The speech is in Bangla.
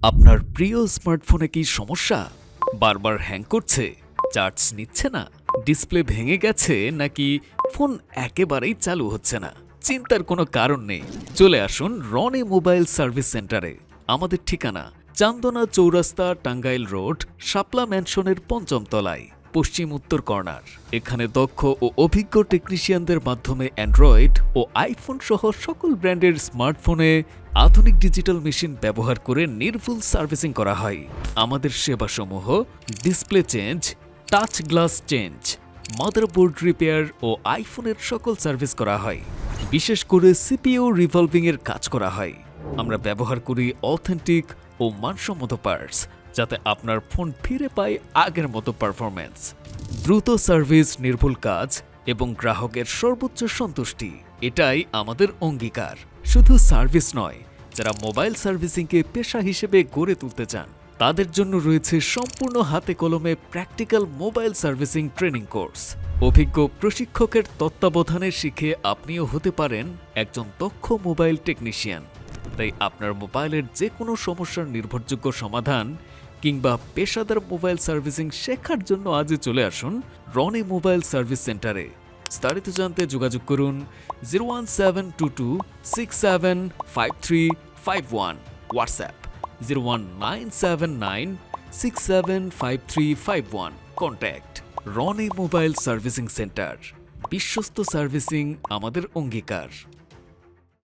আপনার প্রিয় স্মার্টফোনে কি সমস্যা? বারবার হ্যাং করছে, চার্জ নিচ্ছে না, ডিসপ্লে ভেঙে গেছে নাকি ফোন একেবারেই চালু হচ্ছে না? চিন্তার কোনো কারণ নেই। চলে আসুন রনি মোবাইল সার্ভিস সেন্টারে। আমাদের ঠিকানা চান্দনা চৌরাস্তা, টাঙ্গাইল রোড, শাপলা ম্যানশনের ৫ম তলায়, পশ্চিম উত্তর কর্নার। এখানে দক্ষ ও অভিজ্ঞ টেকনিশিয়ানদের মাধ্যমে অ্যান্ড্রয়েড ও আইফোন সহ সকল ব্র্যান্ডের স্মার্টফোনে আধুনিক ডিজিটাল মেশিন ব্যবহার করে নির্ভুল সার্ভিসিং করা হয়। আমাদের সেবাসমূহ display change, touch glass change, motherboard repair ও আইফোনের সকল সার্ভিস করা হয়। বিশেষ করে সিপিইউ রিভলভিং এর কাজ করা হয়। আমরা ব্যবহার করি অথেন্টিক ও মানসম্মত পার্টস, যাতে আপনার ফোন ফিরে পায় আগের মতো পারফরম্যান্স। দ্রুত সার্ভিস, নির্ভুল কাজ এবং গ্রাহকের সর্বোচ্চ সন্তুষ্টি, এটাই আমাদের অঙ্গীকার। শুধু সার্ভিস নয়, যারা মোবাইল সার্ভিসিংকে পেশা হিসেবে গড়ে তুলতে চান তাদের জন্য রয়েছে সম্পূর্ণ হাতে কলমে practical mobile servicing training course. অভিজ্ঞ প্রশিক্ষকের তত্ত্বাবধানে শিখে আপনিও হতে পারেন একজন দক্ষ মোবাইল টেকনিশিয়ান। তাই আপনার মোবাইলের যে কোনো সমস্যার নির্ভরযোগ্য সমাধান কিংবা পেশাদার মোবাইল সার্ভিসিং শেখার জন্য আজই চলে আসুন রনি মোবাইল সার্ভিস সেন্টারে। বিস্তারিত জানতে যোগাযোগ করুন 01722675351, WhatsApp 01979675351, contact Roni mobile servicing centre. বিশ্বস্ত সার্ভিসিং আমাদের অঙ্গীকার।